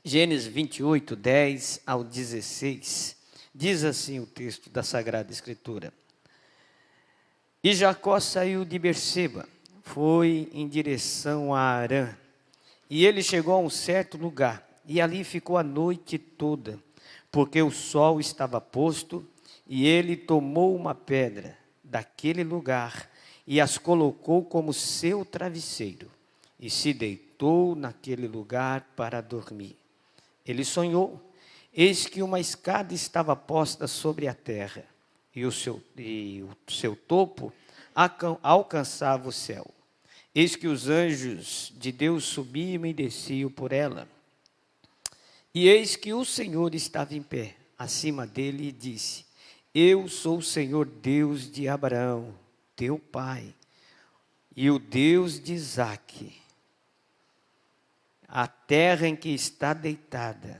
Gênesis 28, 10 ao 16, diz assim o texto da Sagrada Escritura. E Jacó saiu de Berseba, foi em direção a Harã, e ele chegou a um certo lugar, e ali ficou a noite toda, porque o sol estava posto, e ele tomou uma pedra daquele lugar, e as colocou como seu travesseiro, e se deitou naquele lugar para dormir. Ele sonhou, eis que uma escada estava posta sobre a terra, e o seu topo alcançava o céu. Eis que os anjos de Deus subiam e desciam por ela. E eis que o Senhor estava em pé, acima dele, e disse: Eu sou o Senhor Deus de Abraão, teu pai, e o Deus de Isaque. A terra em que está deitado,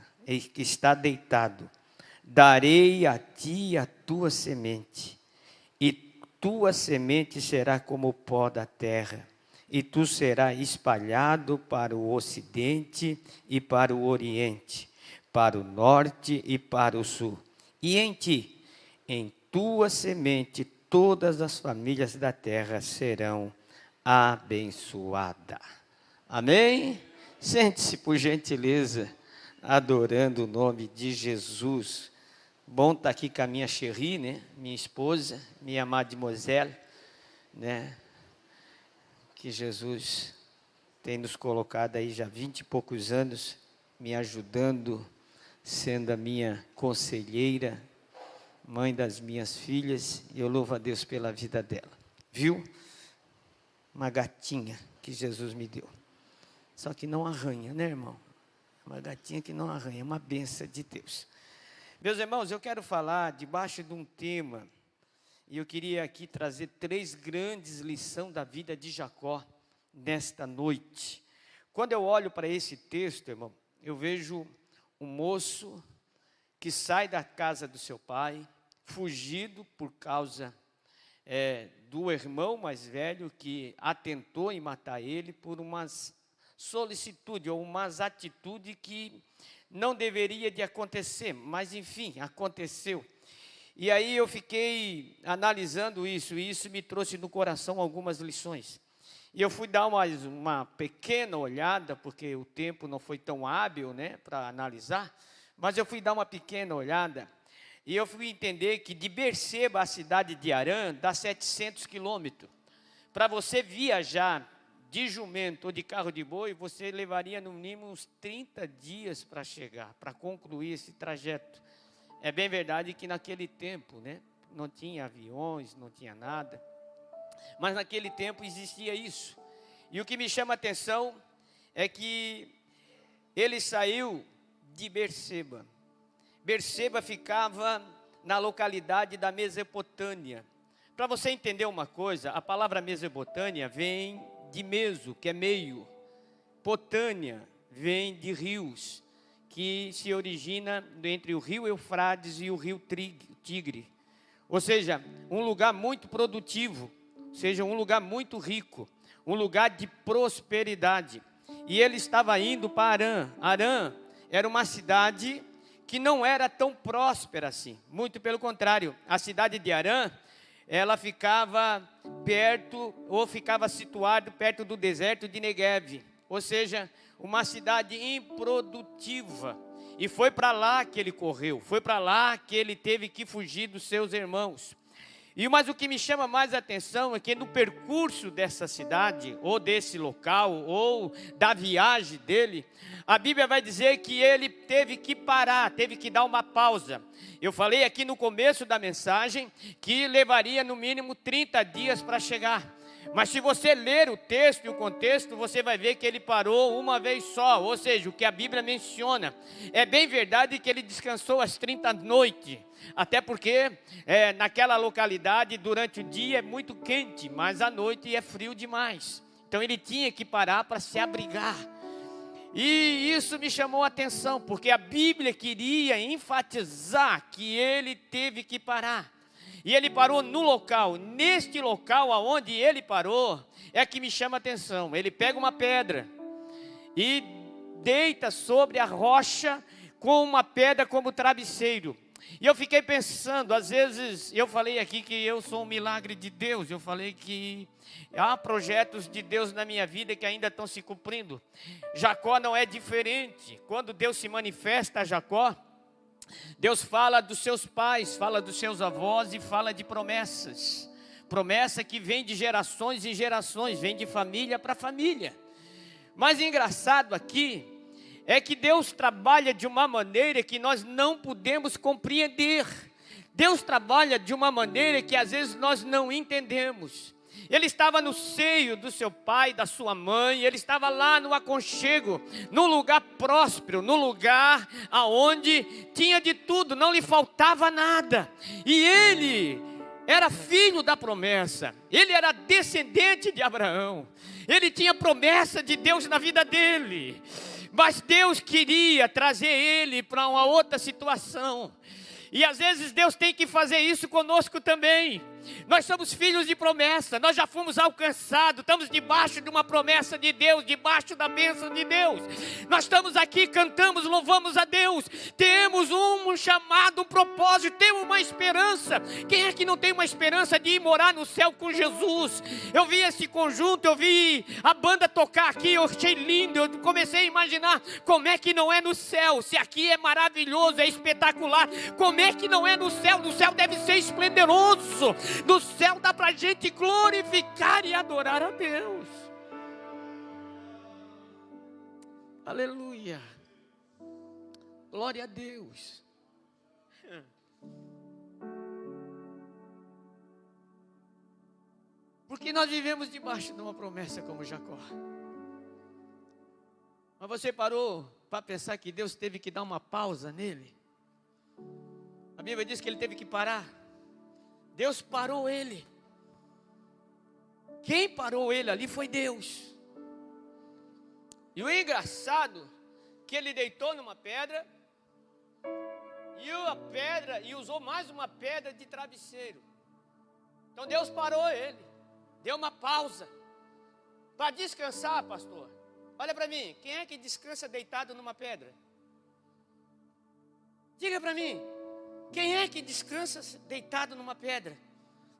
darei a ti a tua semente, e tua semente será como o pó da terra, e tu serás espalhado para o ocidente e para o oriente, para o norte e para o sul. E em ti, em tua semente, todas as famílias da terra serão abençoadas. Amém? Sente-se, por gentileza, adorando o nome de Jesus. Bom estar aqui com a minha Cherie, né? Minha esposa, minha mademoiselle, né? Que Jesus tem nos colocado aí já 20 e poucos anos, me ajudando, sendo a minha conselheira, mãe das minhas filhas, e eu louvo a Deus pela vida dela. Viu? Uma gatinha que Jesus me deu. Só que não arranha, né, irmão? Uma gatinha que não arranha, uma bênção de Deus. Meus irmãos, eu quero falar debaixo de um tema, e eu queria aqui trazer 3 grandes lições da vida de Jacó nesta noite. Quando eu olho para esse texto, irmão, eu vejo um moço que sai da casa do seu pai, fugido por causa do irmão mais velho que atentou em matar ele por umas solicitude ou umas atitudes que não deveria de acontecer, mas enfim, aconteceu. E aí eu fiquei analisando isso, e isso me trouxe no coração algumas lições. E eu fui dar uma pequena olhada, porque o tempo não foi tão hábil, né, para analisar, mas eu fui dar uma pequena olhada, e eu fui entender que de Berseba à cidade de Harã dá 700 quilômetros. Para você viajar de jumento ou de carro de boi, você levaria no mínimo uns 30 dias para chegar, para concluir esse trajeto. É bem verdade que naquele tempo, né, não tinha aviões, não tinha nada, mas naquele tempo existia isso. E o que me chama a atenção é que ele saiu de Berseba. Berseba ficava na localidade da Mesopotâmia. Para você entender uma coisa, a palavra Mesopotâmia vem de meso, que é meio. Potânia vem de rios, que se origina entre o rio Eufrates e o rio Tigre. Ou seja, um lugar muito produtivo, ou seja, um lugar muito rico, um lugar de prosperidade. E ele estava indo para Harã. Harã era uma cidade que não era tão próspera assim. Muito pelo contrário, a cidade de Harã, ela ficava perto, ou ficava situada perto do deserto de Negev. Ou seja, uma cidade improdutiva. E foi para lá que ele correu, foi para lá que ele teve que fugir dos seus irmãos. Mas o que me chama mais a atenção é que no percurso dessa cidade, ou desse local, ou da viagem dele, a Bíblia vai dizer que ele teve que parar, teve que dar uma pausa. Eu falei aqui no começo da mensagem que levaria no mínimo 30 dias para chegar. Mas se você ler o texto e o contexto, você vai ver que ele parou uma vez só, ou seja, o que a Bíblia menciona. É bem verdade que ele descansou às 30 noites, até porque naquela localidade durante o dia é muito quente, mas à noite é frio demais. Então ele tinha que parar para se abrigar. E isso me chamou a atenção, porque a Bíblia queria enfatizar que ele teve que parar. E ele parou no local, neste local aonde ele parou, é que me chama a atenção. Ele pega uma pedra e deita sobre a rocha com uma pedra como travesseiro. E eu fiquei pensando, às vezes, eu falei aqui que eu sou um milagre de Deus. Eu falei que há projetos de Deus na minha vida que ainda estão se cumprindo. Jacó não é diferente. Quando Deus se manifesta a Jacó, Deus fala dos seus pais, fala dos seus avós e fala de promessas. Promessa que vem de gerações em gerações, vem de família para família. Mas engraçado aqui é que Deus trabalha de uma maneira que nós não podemos compreender. Deus trabalha de uma maneira que às vezes nós não entendemos. Ele estava no seio do seu pai, da sua mãe, ele estava lá no aconchego, num lugar próspero, num lugar aonde tinha de tudo, não lhe faltava nada. E ele era filho da promessa, ele era descendente de Abraão, ele tinha promessa de Deus na vida dele. Mas Deus queria trazer ele para uma outra situação. E às vezes Deus tem que fazer isso conosco também. Nós somos filhos de promessa, nós já fomos alcançados, estamos debaixo de uma promessa de Deus, debaixo da bênção de Deus. Nós estamos aqui, cantamos, louvamos a Deus, temos um chamado, um propósito, temos uma esperança. Quem é que não tem uma esperança de ir morar no céu com Jesus? Eu vi esse conjunto, eu vi a banda tocar aqui, eu achei lindo, eu comecei a imaginar como é que não é no céu, se aqui é maravilhoso, é espetacular, como é que não é no céu? No céu deve ser esplendoroso. No céu dá para a gente glorificar e adorar a Deus. Aleluia. Glória a Deus. Porque nós vivemos debaixo de uma promessa como Jacó. Mas você parou para pensar que Deus teve que dar uma pausa nele? A Bíblia diz que ele teve que parar. Deus parou ele. Quem parou ele ali foi Deus. E o engraçado que ele deitou numa pedra e usou mais uma pedra de travesseiro. Então Deus parou ele, deu uma pausa para descansar, pastor. Olha para mim, quem é que descansa deitado numa pedra? Diga para mim. Quem é que descansa deitado numa pedra?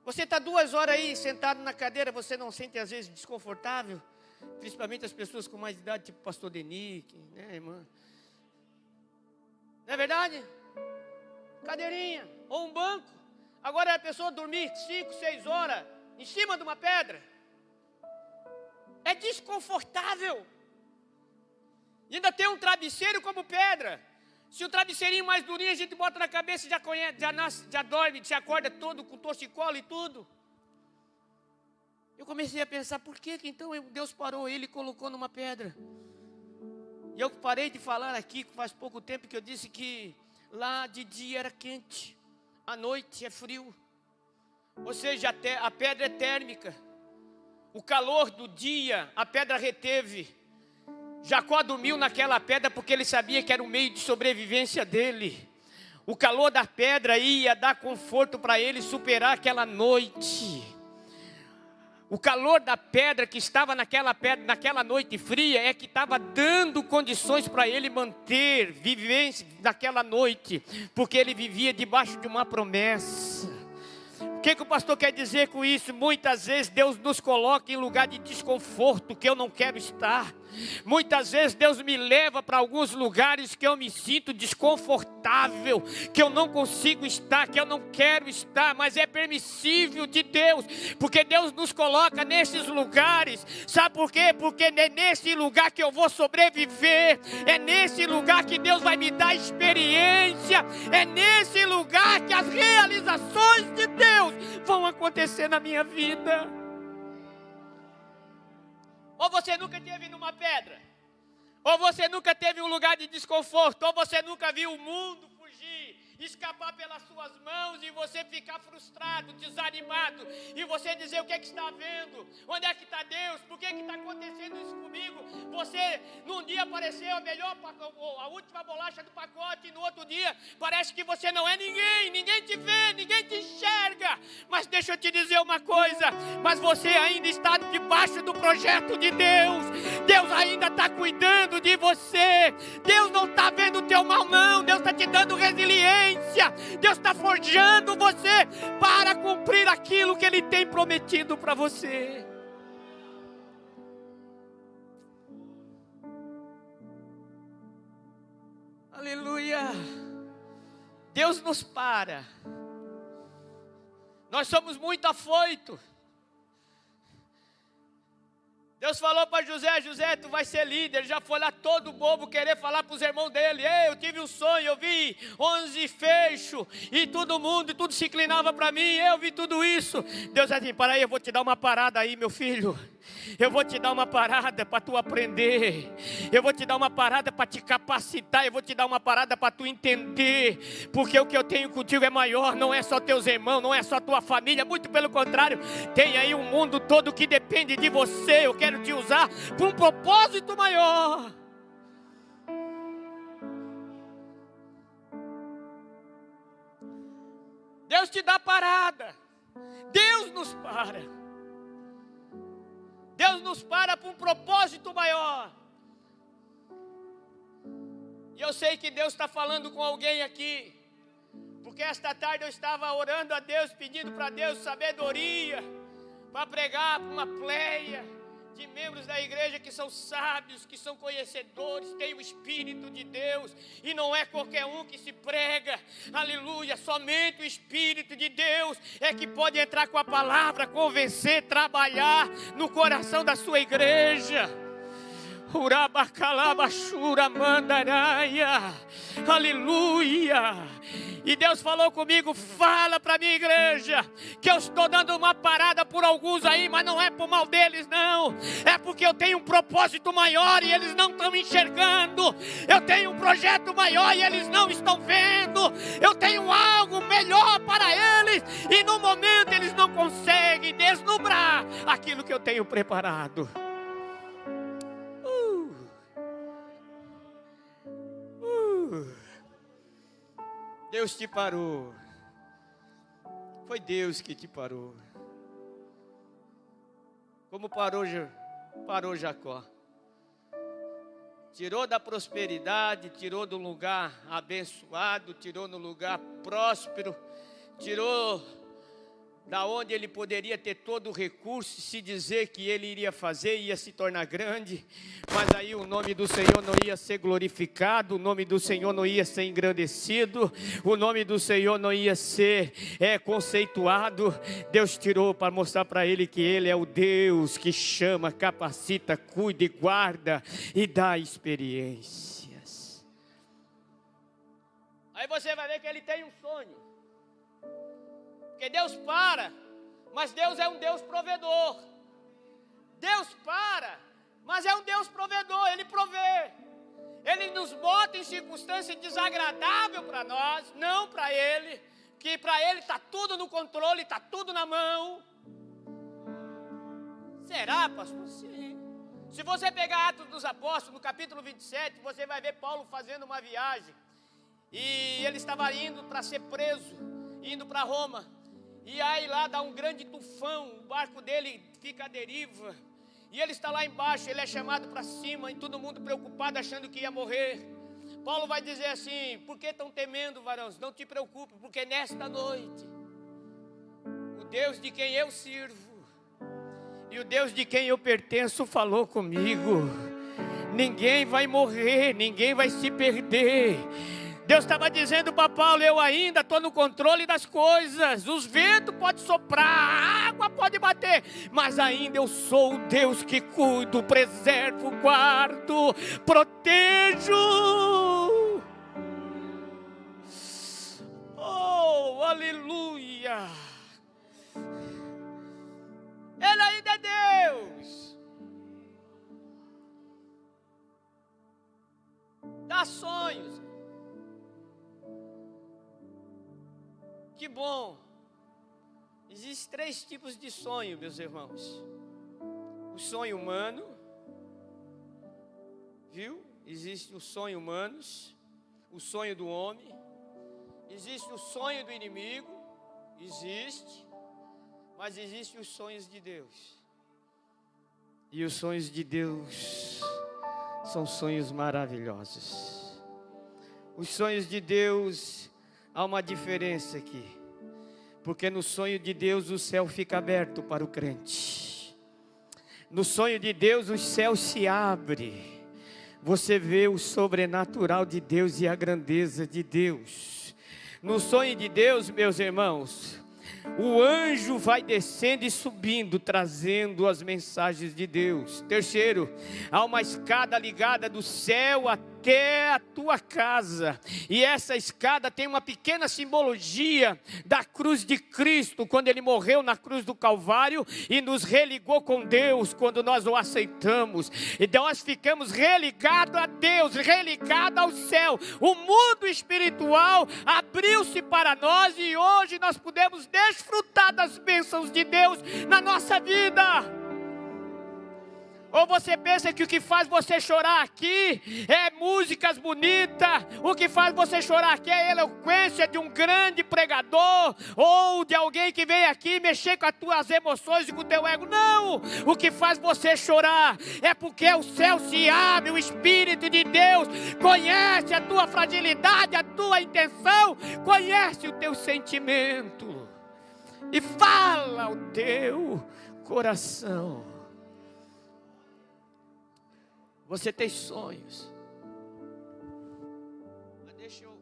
Você está 2 horas aí sentado na cadeira, você não sente às vezes desconfortável? Principalmente as pessoas com mais idade, tipo pastor Denique, né, irmã? Não é verdade? Cadeirinha, ou um banco. Agora a pessoa dormir 5, 6 horas em cima de uma pedra. É desconfortável. E ainda tem um travesseiro como pedra. Se o travesseirinho mais durinho a gente bota na cabeça, já dorme, se acorda todo com torcicolo e tudo. Eu comecei a pensar, por que então Deus parou ele e colocou numa pedra? E eu parei de falar aqui, faz pouco tempo que eu disse que lá de dia era quente, à noite é frio. Ou seja, a pedra é térmica. O calor do dia, a pedra reteve. Jacó dormiu naquela pedra porque ele sabia que era o meio de sobrevivência dele. O calor da pedra ia dar conforto para ele superar aquela noite. O calor da pedra que estava naquela noite fria é que estava dando condições para ele manter vivência naquela noite, porque ele vivia debaixo de uma promessa. O que o pastor quer dizer com isso? Muitas vezes Deus nos coloca em lugar de desconforto que eu não quero estar. Muitas vezes Deus me leva para alguns lugares que eu me sinto desconfortável, que eu não consigo estar, que eu não quero estar, mas é permissível de Deus, porque Deus nos coloca nesses lugares. Sabe por quê? Porque é nesse lugar que eu vou sobreviver, é nesse lugar que Deus vai me dar experiência, é nesse lugar que as realizações de Deus vão acontecer na minha vida. Ou você nunca esteve numa pedra, ou você nunca teve um lugar de desconforto, ou você nunca viu o mundo fugir escapar pelas suas mãos e você ficar frustrado, desanimado, e você dizer: o que é que está havendo? Onde é que está Deus? Por que está acontecendo isso comigo? Você num dia pareceu a última bolacha do pacote, e no outro dia parece que você não é ninguém, ninguém te vê, ninguém te enxerga. Mas deixa eu te dizer uma coisa, mas você ainda está debaixo do projeto de Deus. Deus ainda está cuidando de você. Deus não está vendo o teu mal não, Deus está te dando resiliência. Deus está forjando você para cumprir aquilo que Ele tem prometido para você. Aleluia. Deus nos para. Nós somos muito afoitos. Deus falou para José: José, tu vai ser líder. Ele já foi lá todo bobo querer falar para os irmãos dele: ei, eu tive um sonho, eu vi 11 fechos, e todo mundo, tudo se inclinava para mim, eu vi tudo isso. Deus disse: para aí, eu vou te dar uma parada aí, meu filho. Eu vou te dar uma parada para tu aprender. Eu vou te dar uma parada para te capacitar. Eu vou te dar uma parada para tu entender. Porque o que eu tenho contigo é maior. Não é só teus irmãos, não é só tua família. Muito pelo contrário, tem aí um mundo todo que depende de você. Eu quero te usar para um propósito maior. Deus te dá parada. Deus nos para. Deus nos para um propósito maior. E eu sei que Deus está falando com alguém aqui, porque esta tarde eu estava orando a Deus, pedindo para Deus sabedoria, para pregar para uma pleia de membros da igreja que são sábios, que são conhecedores, têm o Espírito de Deus, e não é qualquer um que se prega, aleluia, somente o Espírito de Deus é que pode entrar com a palavra, convencer, trabalhar no coração da sua igreja. Urabacalabachura mandaraia, aleluia. E Deus falou comigo: fala para a minha igreja que eu estou dando uma parada por alguns aí, mas não é por mal deles não, é porque eu tenho um propósito maior e eles não estão enxergando. Eu tenho um projeto maior e eles não estão vendo. Eu tenho algo melhor para eles, e no momento eles não conseguem deslumbrar aquilo que eu tenho preparado. Deus te parou. Foi Deus que te parou. Como parou Jacó. Tirou da prosperidade, tirou do lugar abençoado, tirou no lugar próspero, tirou da onde ele poderia ter todo o recurso, se dizer que ele iria fazer, ia se tornar grande, mas aí o nome do Senhor não ia ser glorificado, o nome do Senhor não ia ser engrandecido, o nome do Senhor não ia ser conceituado. Deus tirou para mostrar para ele que ele é o Deus que chama, capacita, cuida e guarda e dá experiências. Aí você vai ver que ele tem um sonho. Porque Deus para, mas Deus é um Deus provedor. Deus para, mas é um Deus provedor, Ele provê. Ele nos bota em circunstância desagradável para nós, não para Ele, que para Ele está tudo no controle, está tudo na mão. Será, pastor? Sim. Se você pegar Atos dos Apóstolos, no capítulo 27, você vai ver Paulo fazendo uma viagem. E ele estava indo para ser preso, indo para Roma. E aí lá dá um grande tufão, o barco dele fica à deriva. E ele está lá embaixo, ele é chamado para cima, e todo mundo preocupado, achando que ia morrer. Paulo vai dizer assim: por que estão temendo, varões? Não te preocupe, porque nesta noite, o Deus de quem eu sirvo, e o Deus de quem eu pertenço falou comigo. Ninguém vai morrer, ninguém vai se perder. Deus estava dizendo para Paulo: eu ainda estou no controle das coisas. Os ventos podem soprar, a água pode bater, mas ainda eu sou o Deus que cuido, preservo, guardo, protejo. Oh, aleluia. Ele ainda é Deus. Dá sonhos. Que bom. Existem 3 tipos de sonho, meus irmãos. O sonho humano, viu? Existe o sonho humano, o sonho do homem. Existe o sonho do inimigo, existe. Mas existem os sonhos de Deus. E os sonhos de Deus são sonhos maravilhosos. Os sonhos de Deus, há uma diferença aqui. Porque no sonho de Deus o céu fica aberto para o crente. No sonho de Deus o céu se abre. Você vê o sobrenatural de Deus e a grandeza de Deus. No sonho de Deus, meus irmãos, o anjo vai descendo e subindo, trazendo as mensagens de Deus. Terceiro, há uma escada ligada do céu até a tua casa. E essa escada tem uma pequena simbologia da cruz de Cristo, quando Ele morreu na cruz do Calvário e nos religou com Deus, quando nós o aceitamos. Então nós ficamos religados a Deus, religados ao céu. O mundo espiritual abriu-se para nós e hoje nós podemos desfrutar das bênçãos de Deus na nossa vida. Ou você pensa que o que faz você chorar aqui é músicas bonitas, o que faz você chorar aqui é a eloquência de um grande pregador, ou de alguém que vem aqui mexer com as tuas emoções e com o teu ego. Não! O que faz você chorar é porque o céu se abre, o Espírito de Deus conhece a tua fragilidade, a tua intenção, conhece o teu sentimento e fala ao teu coração. Você tem sonhos. Mas deixa eu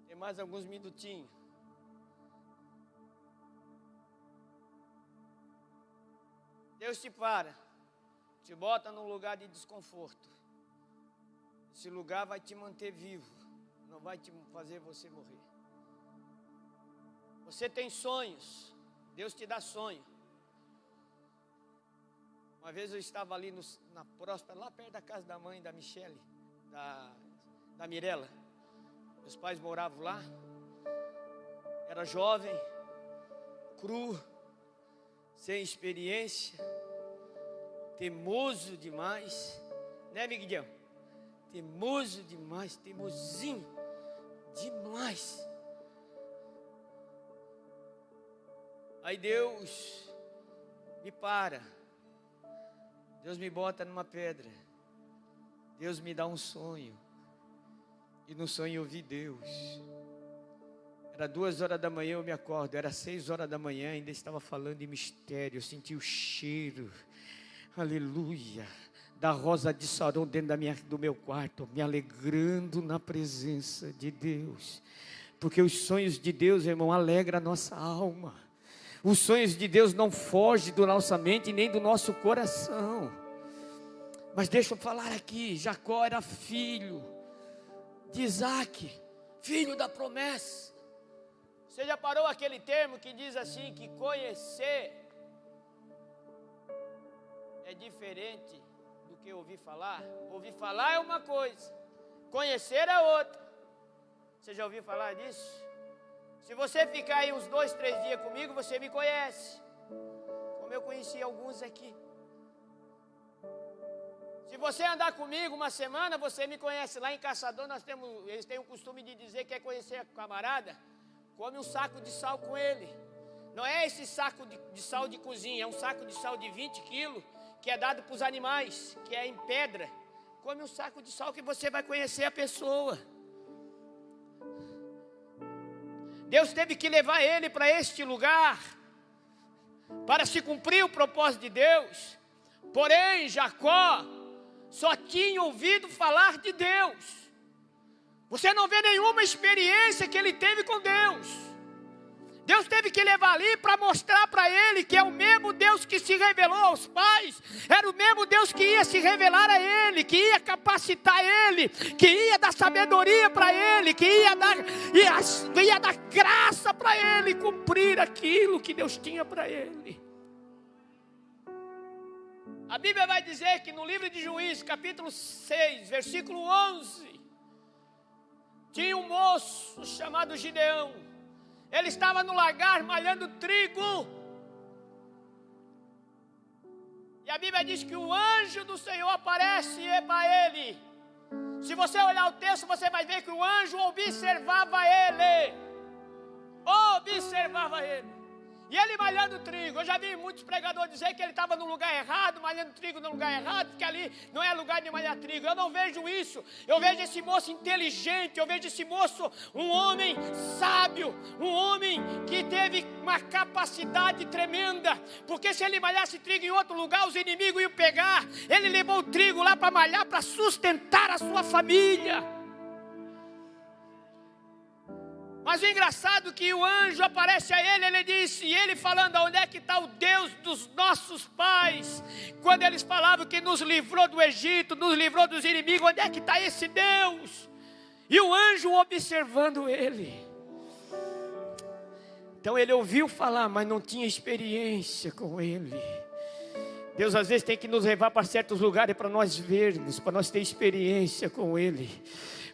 ter mais alguns minutinhos. Deus te para, te bota num lugar de desconforto. Esse lugar vai te manter vivo, não vai te fazer você morrer. Você tem sonhos, Deus te dá sonho. Uma vez eu estava ali na Próspera, lá perto da casa da mãe da Michele, da Mirella. Meus pais moravam lá. Era jovem, cru, sem experiência, teimoso demais. Né, Miguel? Teimoso demais, teimosinho demais. Aí Deus me para. Deus me bota numa pedra. Deus me dá um sonho. E no sonho eu vi Deus. Era 2h da manhã, eu me acordo. Era 6h da manhã, ainda estava falando em mistério. Eu senti o cheiro, aleluia, da rosa de Saron dentro do meu quarto, me alegrando na presença de Deus. Porque os sonhos de Deus, irmão, alegram a nossa alma. Os sonhos de Deus não fogem da nossa mente nem do nosso coração. Mas deixa eu falar aqui, Jacó era filho de Isaac, filho da promessa. Você já parou aquele termo que diz assim, que conhecer é diferente do que ouvir falar? Ouvir falar é uma coisa, conhecer é outra. Você já ouviu falar disso? Se você ficar aí uns 2, 3 dias comigo, você me conhece, como eu conheci alguns aqui. Se você andar comigo uma semana, você me conhece. Lá em Caçador, eles têm o costume de dizer que quer conhecer a camarada, come um saco de sal com ele. Não é esse saco de sal de cozinha, é um saco de sal de 20 quilos, que é dado para os animais, que é em pedra. Come um saco de sal que você vai conhecer a pessoa. Deus teve que levar ele para este lugar, para se cumprir o propósito de Deus. Porém, Jacó só tinha ouvido falar de Deus. Você não vê nenhuma experiência que ele teve com Deus. Deus teve que levar ali para mostrar para ele que é o mesmo Deus que se revelou aos pais, era o mesmo Deus que ia se revelar a ele, que ia capacitar ele, que ia dar sabedoria para ele, que ia dar graça para ele cumprir aquilo que Deus tinha para ele. A Bíblia vai dizer que no livro de Juízes, capítulo 6, versículo 11, tinha um moço chamado Gideão. Ele estava no lagar malhando trigo. E a Bíblia diz que o anjo do Senhor aparece para ele. Se você olhar o texto, você vai ver que o anjo observava ele. Observava ele. E ele malhando trigo. Eu já vi muitos pregadores dizer que ele estava no lugar errado, malhando trigo no lugar errado, porque ali não é lugar de malhar trigo. Eu não vejo isso. Eu vejo esse moço inteligente. Eu vejo esse moço um homem sábio, um homem que teve uma capacidade tremenda. Porque se ele malhasse trigo em outro lugar, os inimigos iam pegar. Ele levou o trigo lá para malhar, para sustentar a sua família. Mas o engraçado é que o anjo aparece a ele, ele disse, e ele falando, onde é que está o Deus dos nossos pais? Quando eles falavam que nos livrou do Egito, nos livrou dos inimigos, onde é que está esse Deus? E o anjo observando ele. Então ele ouviu falar, mas não tinha experiência com ele. Deus às vezes tem que nos levar para certos lugares para nós vermos, para nós ter experiência com ele.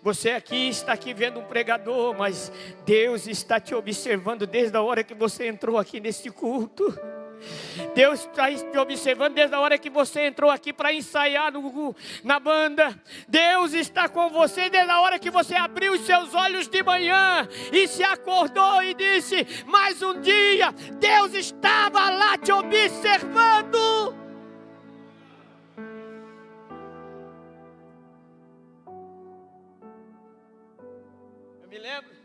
Você está aqui vendo um pregador, mas Deus está te observando desde a hora que você entrou aqui neste culto. Deus está te observando desde a hora que você entrou aqui para ensaiar na banda. Deus está com você desde a hora que você abriu os seus olhos de manhã e se acordou e disse, mais um dia, Deus estava lá te observando. Me lembro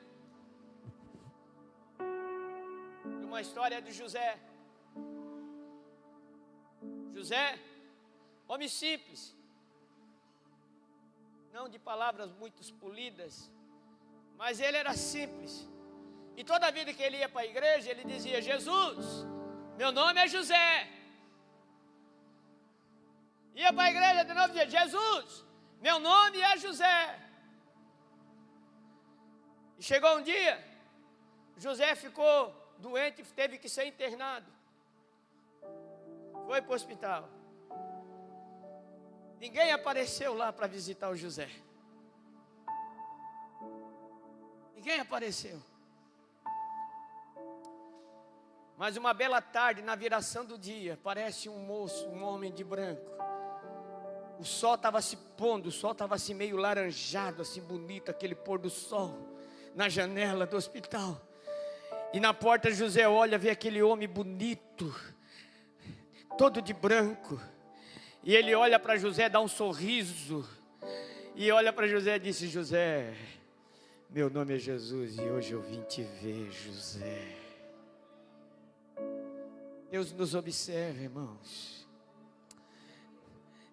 de uma história de José. José, homem simples, não de palavras muito polidas, mas ele era simples. E toda vida que ele ia para a igreja, ele dizia, Jesus, meu nome é José. Ia para a igreja de novo e dizia, Jesus, meu nome é José. E chegou um dia, José ficou doente, teve que ser internado. Foi para o hospital. Ninguém apareceu lá para visitar o José. Ninguém apareceu. Mas uma bela tarde, na viração do dia, aparece um moço, um homem de branco. O sol estava se pondo, o sol estava assim meio laranjado, assim bonito, aquele pôr do sol. Na janela do hospital. E na porta José olha, vê aquele homem bonito, todo de branco. E ele olha para José, dá um sorriso. E olha para José e disse, José, meu nome é Jesus e hoje eu vim te ver, José. Deus nos observa, irmãos.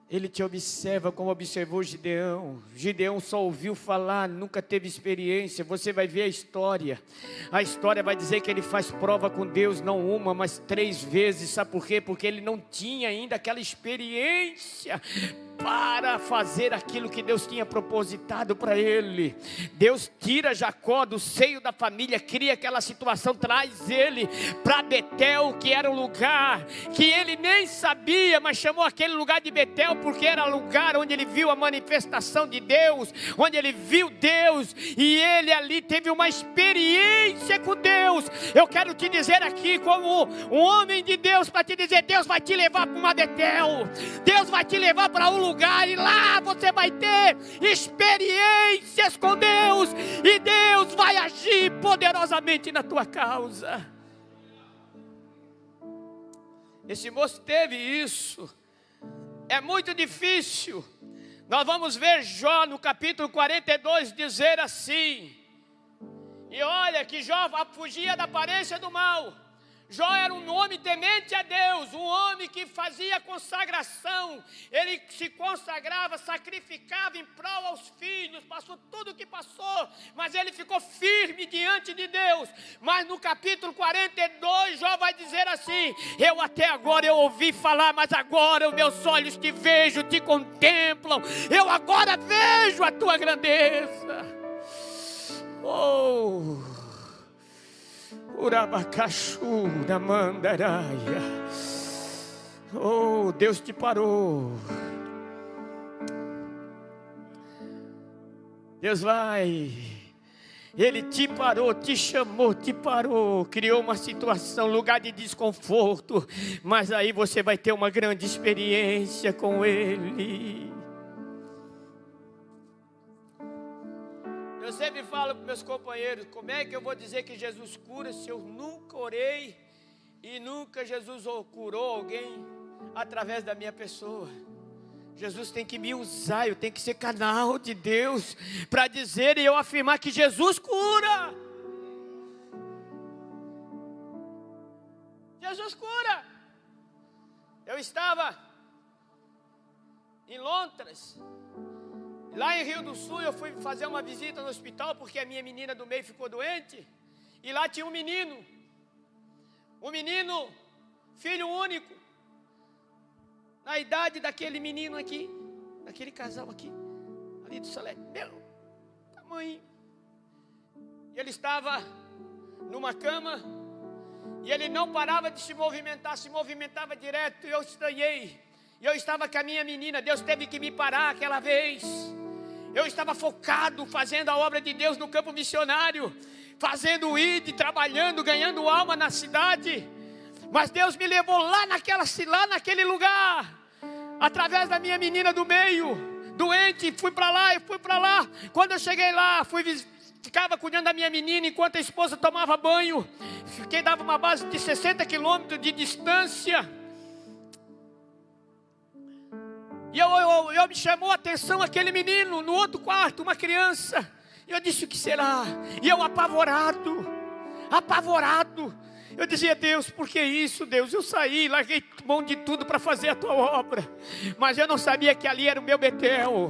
Ele te observa como observou Gideão. Gideão só ouviu falar, nunca teve experiência. Você vai ver a história. A história vai dizer que ele faz prova com Deus, não uma, mas 3 vezes. Sabe por quê? Porque ele não tinha ainda aquela experiência para fazer aquilo que Deus tinha propositado para ele. Deus tira Jacó do seio da família, cria aquela situação, traz ele para Betel, que era um lugar que ele nem sabia, mas chamou aquele lugar de Betel porque era lugar onde ele viu a manifestação de Deus, onde ele viu Deus, e ele ali teve uma experiência com Deus. Eu quero te dizer aqui como um homem de Deus, para te dizer, Deus vai te levar para uma Betel, Deus vai te levar para um lugar, e lá você vai ter experiências com Deus, e Deus vai agir poderosamente na tua causa. Esse moço teve isso. É muito difícil. Nós vamos ver Jó no capítulo 42 dizer assim. E olha que Jó fugia da aparência do mal. Jó era um homem temente a Deus, um homem que fazia consagração. Ele se consagrava, sacrificava em prol aos filhos, passou tudo o que passou, mas ele ficou firme diante de Deus. Mas no capítulo 42, Jó vai dizer assim: eu até agora eu ouvi falar, mas agora os meus olhos te vejo, te contemplam. Eu agora vejo a tua grandeza. Oh! Urabacachu da mandaraia. Oh, Deus te parou. Deus vai Ele te parou, te chamou, te parou, criou uma situação, lugar de desconforto, mas aí você vai ter uma grande experiência com Ele. Eu sempre falo para meus companheiros, como é que eu vou dizer que Jesus cura se eu nunca orei e nunca Jesus curou alguém através da minha pessoa? Jesus tem que me usar, eu tenho que ser canal de Deus para dizer e eu afirmar que Jesus cura. Jesus cura. Eu estava em Londres, lá em Rio do Sul, eu fui fazer uma visita no hospital porque a minha menina do meio ficou doente. E lá tinha um menino, filho único, na idade daquele menino aqui, daquele casal aqui, ali do Salé, meu tamanho. E ele estava numa cama, e ele não parava de se movimentava direto, e eu estranhei. E eu estava com a minha menina, Deus teve que me parar aquela vez. Eu estava focado, fazendo a obra de Deus no campo missionário, fazendo o ID, trabalhando, ganhando alma na cidade. Mas Deus me levou lá naquele lugar, através da minha menina do meio, doente, fui para lá. Quando eu cheguei lá, ficava cuidando da minha menina enquanto a esposa tomava banho. Dava uma base de 60 quilômetros de distância. E eu me chamou a atenção aquele menino no outro quarto, uma criança. E eu disse, o que será? E eu apavorado. Eu dizia, Deus, por que isso, Deus? Eu saí, larguei mão de tudo para fazer a tua obra. Mas eu não sabia que ali era o meu Betel.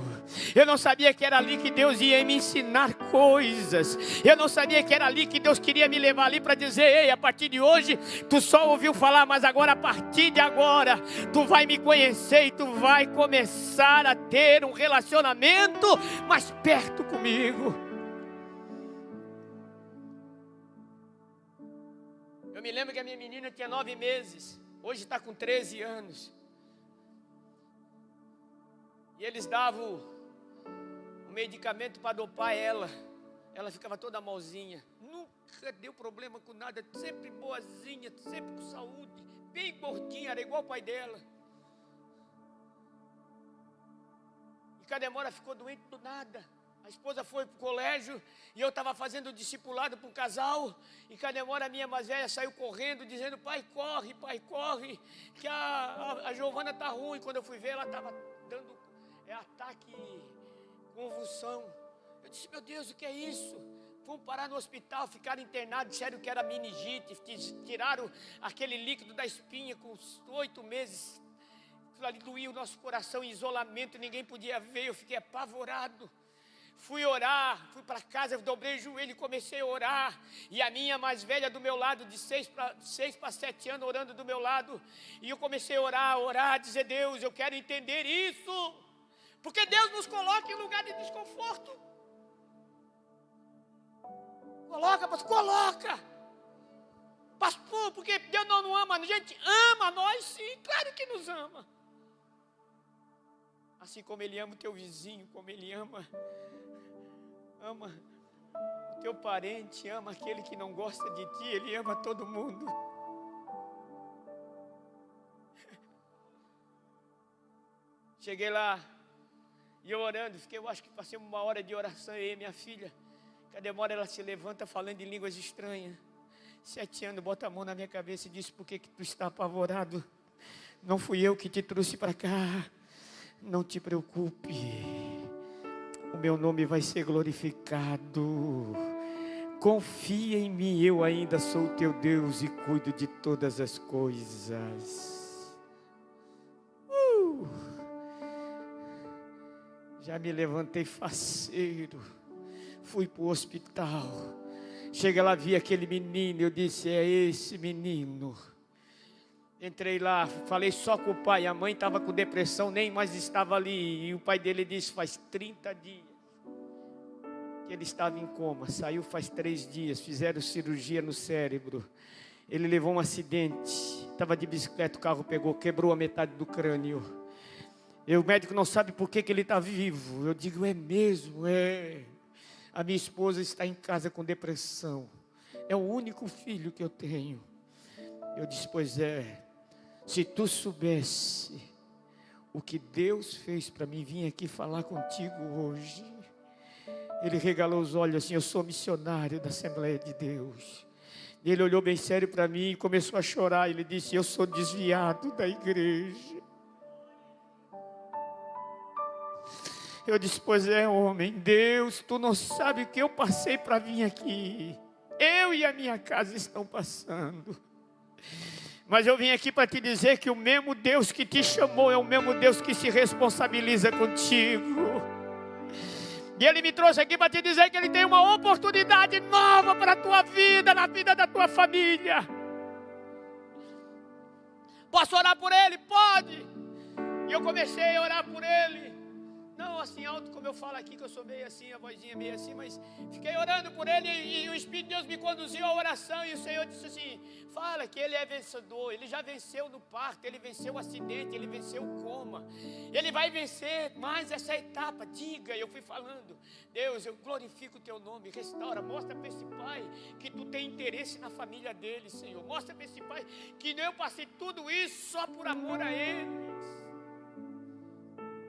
Eu não sabia que era ali que Deus ia me ensinar coisas. Eu não sabia que era ali que Deus queria me levar ali para dizer, ei, a partir de hoje, tu só ouviu falar, mas agora, a partir de agora, tu vai me conhecer e tu vai começar a ter um relacionamento mais perto comigo. Eu me lembro que a minha menina tinha 9 meses, hoje está com 13 anos. E eles davam um medicamento para dopar ela. Ela ficava toda malzinha, nunca deu problema com nada, sempre boazinha, sempre com saúde, bem gordinha, era igual o pai dela. E cada demora ficou doente do nada. A esposa foi para o colégio e eu estava fazendo discipulado para um casal. E cada demora a minha mais velha saiu correndo, dizendo, pai, corre, que a Giovana está ruim. Quando eu fui ver, ela estava dando ataque, convulsão. Eu disse, meu Deus, o que é isso? Fomos parar no hospital, ficaram internados, disseram que era meningite, tiraram aquele líquido da espinha com 8 meses. Aquilo ali doía o nosso coração, em isolamento, ninguém podia ver, eu fiquei apavorado. Fui orar, fui para casa, dobrei o joelho e comecei a orar. E a minha mais velha do meu lado, de 6 para 7 anos, orando do meu lado. E eu comecei a orar, dizer, Deus, eu quero entender isso. Porque Deus nos coloca em lugar de desconforto. Coloca. Pastor, porque Deus não ama, a gente ama nós sim, claro que nos ama. Assim como Ele ama o teu vizinho, como Ele ama o teu parente, ama aquele que não gosta de ti, Ele ama todo mundo. Cheguei lá, e eu orando, eu acho que passei 1 hora de oração, e minha filha, cada demora ela se levanta falando em línguas estranhas. 7 anos, bota a mão na minha cabeça e diz, por que tu está apavorado? Não fui eu que te trouxe para cá. Não te preocupe, o meu nome vai ser glorificado. Confia em mim, eu ainda sou o teu Deus e cuido de todas as coisas. Já me levantei faceiro, fui para o hospital. Chega lá, vi aquele menino, eu disse, é esse menino. Entrei lá, falei só com o pai, a mãe estava com depressão, nem mais estava ali. E o pai dele disse, faz 30 dias que ele estava em coma. Saiu faz 3 dias, fizeram cirurgia no cérebro. Ele levou um acidente, estava de bicicleta, o carro pegou, quebrou a metade do crânio. E o médico não sabe por que ele está vivo. Eu digo, é mesmo, é. A minha esposa está em casa com depressão. É o único filho que eu tenho. Eu disse, pois é, se tu soubesse o que Deus fez para mim vir aqui falar contigo hoje. Ele regalou os olhos assim, eu sou missionário da Assembleia de Deus. E ele olhou bem sério para mim e começou a chorar. Ele disse, eu sou desviado da igreja. Eu disse, pois é, homem, Deus, tu não sabe o que eu passei para vir aqui. Eu e a minha casa estão passando. Mas eu vim aqui para te dizer que o mesmo Deus que te chamou é o mesmo Deus que se responsabiliza contigo. E Ele me trouxe aqui para te dizer que Ele tem uma oportunidade nova para a tua vida, na vida da tua família. Posso orar por ele? Pode. E eu comecei a orar por ele. Não assim alto como eu falo aqui, que eu sou meio assim, a vozinha meio assim, mas fiquei orando por ele e o Espírito de Deus me conduziu à oração. E o Senhor disse assim, fala que ele é vencedor, ele já venceu no parto, ele venceu o acidente, ele venceu o coma. Ele vai vencer mais essa etapa, diga. E eu fui falando, Deus, eu glorifico o teu nome, restaura, mostra para esse pai que tu tem interesse na família dele, Senhor. Mostra para esse pai que eu passei tudo isso só por amor a eles.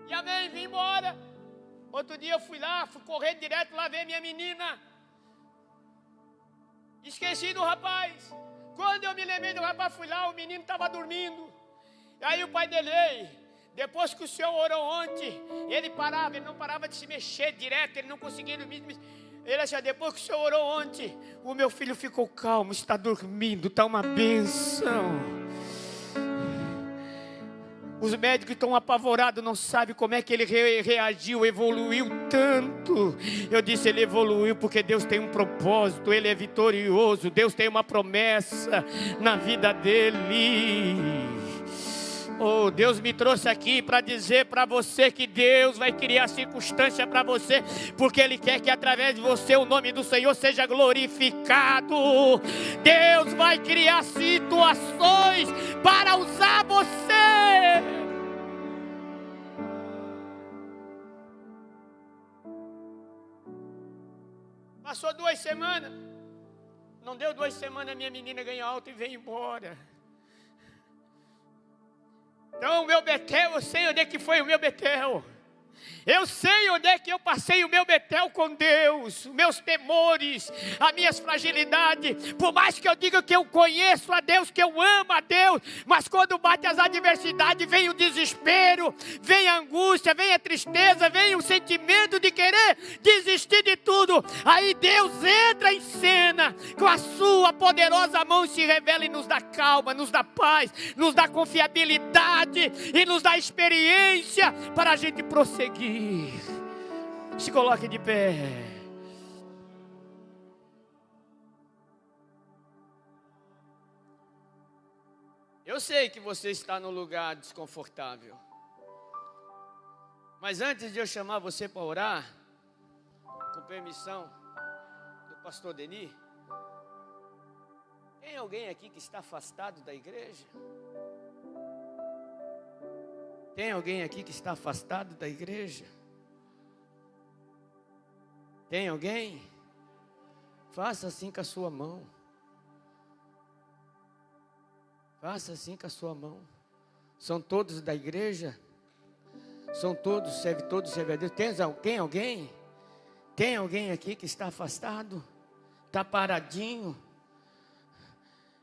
E amém, vim embora. Outro dia eu fui lá, fui correr direto lá ver minha menina. Esqueci do rapaz. Quando eu me lembrei do rapaz, fui lá, o menino estava dormindo. Aí o pai dele, depois que o senhor orou ontem, ele não parava de se mexer direto, ele não conseguia dormir. Ele achou, depois que o senhor orou ontem, o meu filho ficou calmo, está dormindo, está uma bênção. Os médicos estão apavorados, não sabem como é que ele reagiu, evoluiu tanto. Eu disse, ele evoluiu porque Deus tem um propósito, ele é vitorioso, Deus tem uma promessa na vida dele. Oh, Deus me trouxe aqui para dizer para você que Deus vai criar circunstância para você, porque Ele quer que através de você o nome do Senhor seja glorificado. Deus vai criar situações para usar você. Passou 2 semanas, não deu 2 semanas, minha menina ganhou alta e veio embora. Então o meu Betel, eu sei onde é que foi o meu Betel. Eu sei onde é que eu passei o meu Betel com Deus, os meus temores, as minhas fragilidades. Por mais que eu diga que eu conheço a Deus, que eu amo a Deus, mas quando bate as adversidades, vem o desespero, vem a angústia, vem a tristeza, vem o sentimento de querer desistir de tudo. Aí Deus entra em cena, com a sua poderosa mão se revela e nos dá calma, nos dá paz, nos dá confiabilidade e nos dá experiência para a gente prosseguir. Se coloque de pé. Eu sei que você está num lugar desconfortável, mas antes de eu chamar você para orar, com permissão do pastor Denis, tem alguém aqui que está afastado da igreja? Tem alguém aqui que está afastado da igreja? Tem alguém? Faça assim com a sua mão. Faça assim com a sua mão. São todos da igreja? São todos, serve a Deus. Tem alguém? Tem alguém aqui que está afastado? Está paradinho?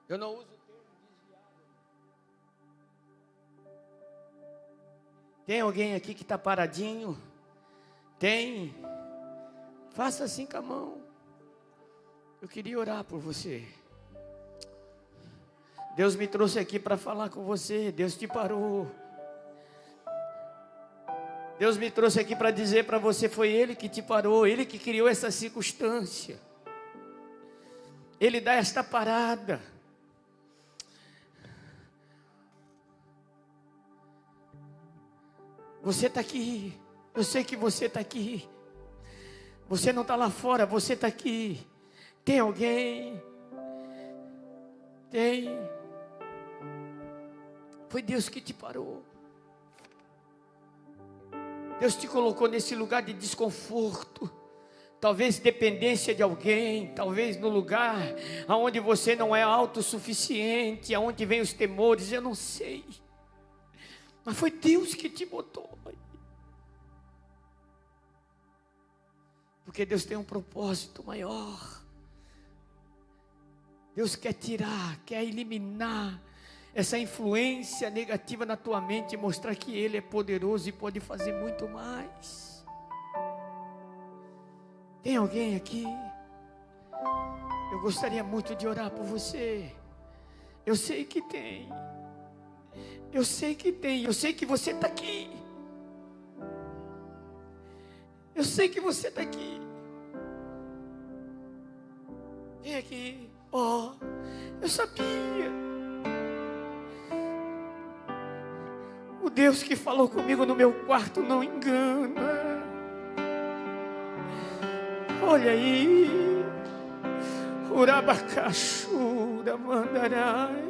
Eu não uso. Tem alguém aqui que está paradinho? Tem? Faça assim com a mão. Eu queria orar por você. Deus me trouxe aqui para falar com você. Deus te parou. Deus me trouxe aqui para dizer para você, foi Ele que te parou, Ele que criou essa circunstância. Ele dá esta parada. Você está aqui, eu sei que você está aqui. Você não está lá fora, você está aqui. Tem alguém? Tem. Foi Deus que te parou. Deus te colocou nesse lugar de desconforto. talvez dependência de alguém, talvez no lugar onde você não é autossuficiente, aonde vem os temores, eu não sei. Mas foi Deus que te botou aí. Porque Deus tem um propósito maior. Deus quer tirar, quer eliminar essa influência negativa na tua mente e mostrar que Ele é poderoso e pode fazer muito mais. Tem alguém aqui? Eu gostaria muito de orar por você. Eu sei que tem. Eu sei que tem. Eu sei que você está aqui. Eu sei que você está aqui. Vem aqui. Oh, eu sabia. O Deus que falou comigo no meu quarto não engana. Olha aí. Urabacachura mandarai.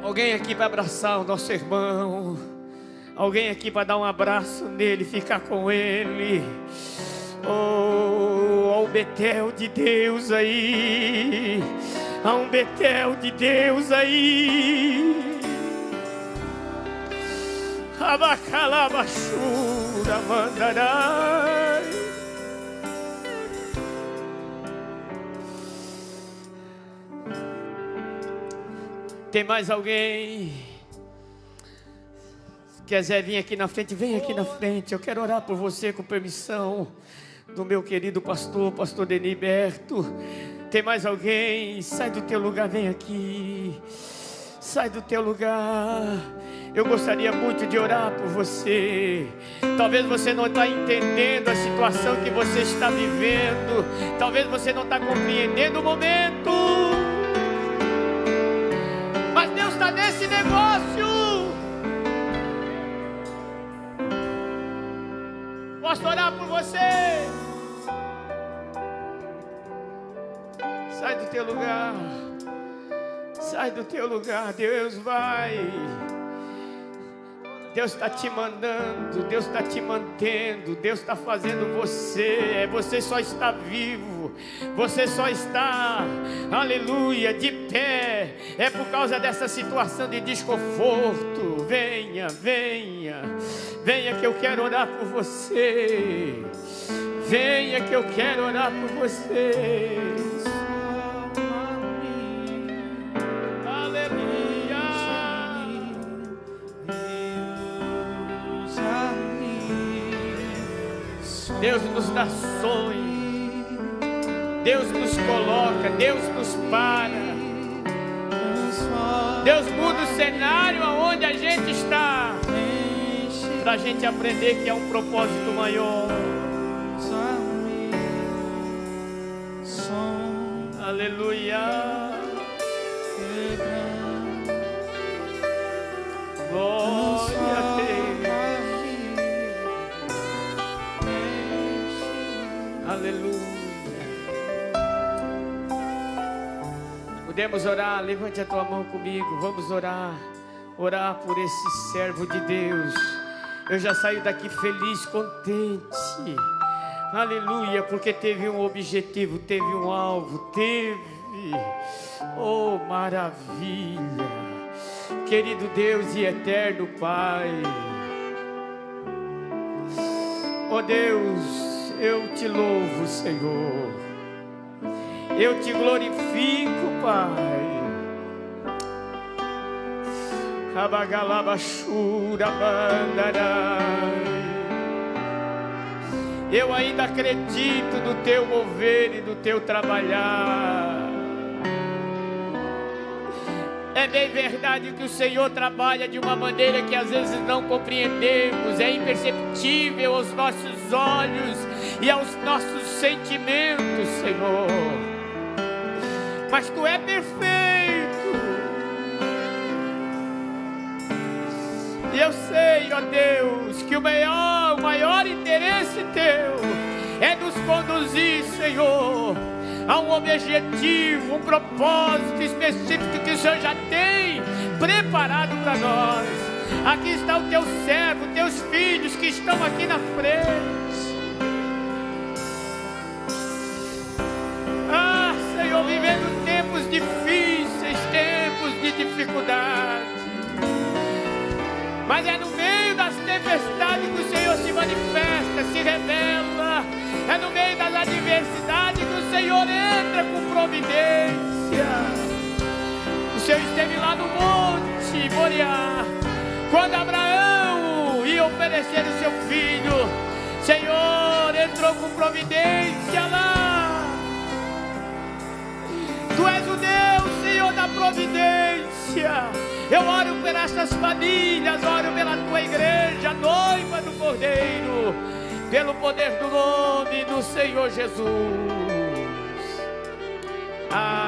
Alguém aqui para abraçar o nosso irmão. Alguém aqui para dar um abraço nele, ficar com ele. Oh, ao Betel de Deus aí. Há um Betel de Deus aí. Abacalabachura mandarai. Tem mais alguém? Se quiser vir aqui na frente, vem aqui na frente. Eu quero orar por você com permissão do meu querido pastor Deniberto. Tem mais alguém? Sai do teu lugar, vem aqui. Sai do teu lugar. Eu gostaria muito de orar por você. Talvez você não está entendendo a situação que você está vivendo. Talvez você não está compreendendo o momento. Mas Deus está nesse negócio. Posso orar por você? Sai do teu lugar. Sai do teu lugar. Deus vai. Deus está te mandando, Deus está te mantendo, Deus está fazendo você. Você só está vivo, você só está, aleluia, de pé. É por causa dessa situação de desconforto. Venha, venha, venha que eu quero orar por você. Venha que eu quero orar por você. Deus nos dá sonhos, Deus nos coloca, Deus nos para, Deus muda o cenário aonde a gente está, para a gente aprender que é um propósito maior. Aleluia. Glória a Deus. Aleluia. Podemos orar? Levante a tua mão comigo. Vamos orar. Orar por esse servo de Deus. Eu já saio daqui feliz, contente. Aleluia, porque teve um objetivo, teve um alvo, teve. Oh, maravilha. Querido Deus e eterno Pai. Oh Deus, eu te louvo, Senhor. Eu te glorifico, Pai. Abagalabachura bandarai. Eu ainda acredito no teu mover e no teu trabalhar. É bem verdade que o Senhor trabalha de uma maneira que às vezes não compreendemos, é imperceptível aos nossos olhos e aos nossos sentimentos, Senhor. Mas Tu é perfeito. E Eu sei, ó Deus, que o maior interesse teu é nos conduzir, Senhor, a um objetivo, um propósito específico que o Senhor já tem preparado para nós. Aqui está o teu servo, teus filhos que estão aqui na frente. Ah, Senhor, vivendo tempos difíceis, tempos de dificuldade. Mas é no meio das tempestades que o Senhor se manifesta, se revela. É no meio das adversidades que o Senhor entra com providência. O Senhor esteve lá no monte Moriá, quando Abraão ia oferecer o seu filho. Senhor entrou com providência lá. Tu és o Deus, Senhor, da providência. Eu oro por essas famílias, oro pela tua igreja, noiva do Cordeiro, pelo poder do nome do Senhor Jesus. Amém.